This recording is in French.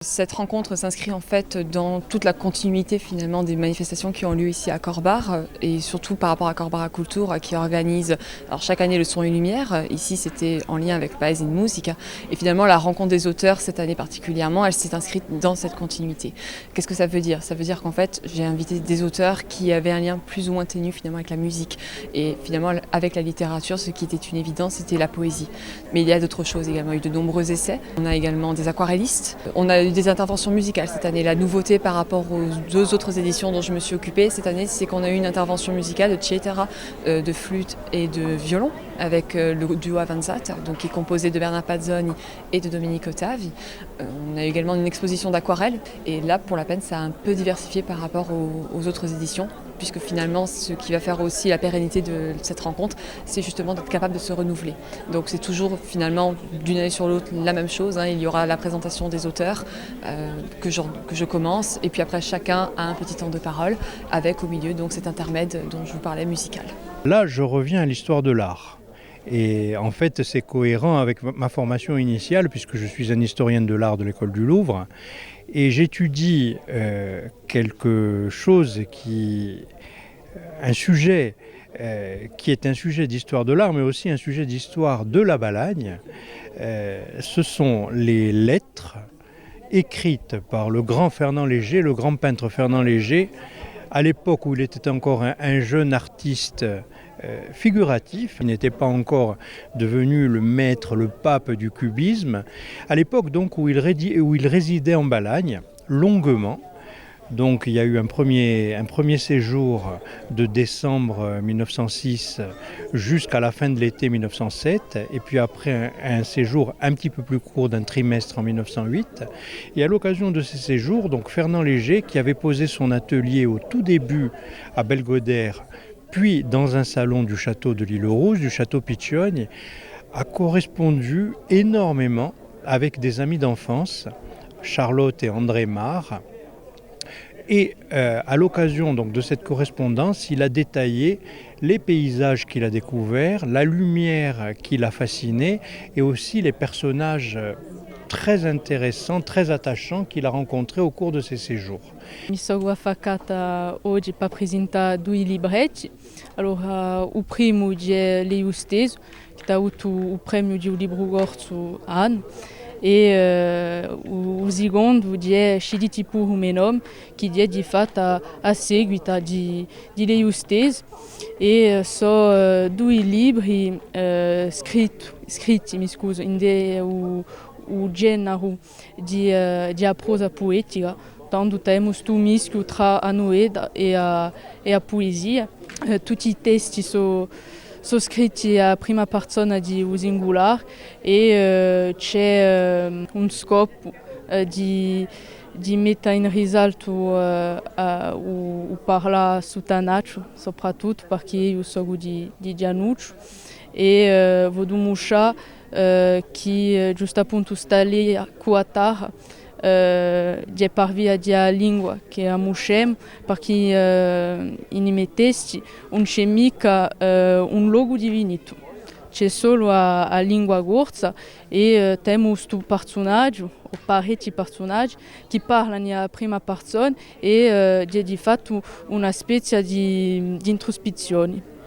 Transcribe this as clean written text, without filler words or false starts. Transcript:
Cette rencontre s'inscrit en fait dans toute la continuité finalement des manifestations qui ont lieu ici à Corbar et surtout par rapport à Corbar Culture qui organise alors chaque année le son et lumière. Ici c'était en lien avec Paes in Musica et finalement la rencontre des auteurs cette année particulièrement elle s'est inscrite dans cette continuité. Qu'est-ce que ça veut dire? Ça veut dire qu'en fait j'ai invité des auteurs qui avaient un lien plus ou moins ténu finalement avec la musique et finalement avec la littérature ce qui était une évidence c'était la poésie. Mais il y a d'autres choses également, il y a eu de nombreux essais. On a également des aquarellistes. On a eu des interventions musicales cette année. La nouveauté par rapport aux deux autres éditions dont je me suis occupée cette année, c'est qu'on a eu une intervention musicale de Cetera, de flûte et de violon, avec le duo Avanzat, donc qui est composé de Bernard Pazzoni et de Domenico Ottavi. On a eu également une exposition d'aquarelles, et là, pour la peine, ça a un peu diversifié par rapport aux autres éditions, puisque finalement, ce qui va faire aussi la pérennité de cette rencontre, c'est justement d'être capable de se renouveler. Donc c'est toujours finalement d'une année sur l'autre la même chose. Il y aura la présentation des auteurs que je commence, et puis après chacun a un petit temps de parole, avec au milieu donc cet intermède dont je vous parlais musical. Là, je reviens à l'histoire de l'art. Et en fait, c'est cohérent avec ma formation initiale, puisque je suis un historien de l'art de l'école du Louvre. Et j'étudie quelque chose un sujet qui est un sujet d'histoire de l'art, mais aussi un sujet d'histoire de la Balagne. Ce sont les lettres écrites par le grand Fernand Léger, le grand peintre Fernand Léger, à l'époque où il était encore un jeune artiste figuratif, il n'était pas encore devenu le maître, le pape du cubisme, à l'époque donc où il résidait en Balagne, longuement. Donc il y a eu un premier séjour de décembre 1906 jusqu'à la fin de l'été 1907, et puis après un séjour un petit peu plus court d'un trimestre en 1908. Et à l'occasion de ces séjours, donc Fernand Léger, qui avait posé son atelier au tout début à Belgodère, puis dans un salon du château de l'Île-Rousse, du château Piccioni, a correspondu énormément avec des amis d'enfance, Charlotte et André Marre. Et à l'occasion donc, de cette correspondance, il a détaillé les paysages qu'il a découverts, la lumière qui l'a fasciné et aussi les personnages très intéressants, très attachants qu'il a rencontrés au cours de ses séjours. Mi sono affacata oggi per presentare due libretti. Allora, o primo è Leo stesso, che ha avuto il premio di un libro corto anno. E o secondo è Sciditi pur Menom, che è di fatto a seguito di lei stesso. E sono due libri scritti mi scuso, in o genere di prosa poetica, tanto temos tu mischio tra a noeda e a poesia. Tutti i testi sono scritti a prima persona di singular e c'è un scopo di mettere in risalto o parla su Tanacho, soprattutto perché io sono di Giannuccio e Vodumusha che giusto appunto sta lì a Kuatar di parvia di lingua che amuscem perché in i miei testi non c'è mica un logo divinito, c'è solo a lingua gorza e temo questo personaggio o parecchi personaggi che parlano a prima persona e di fatto una specie di introspezione.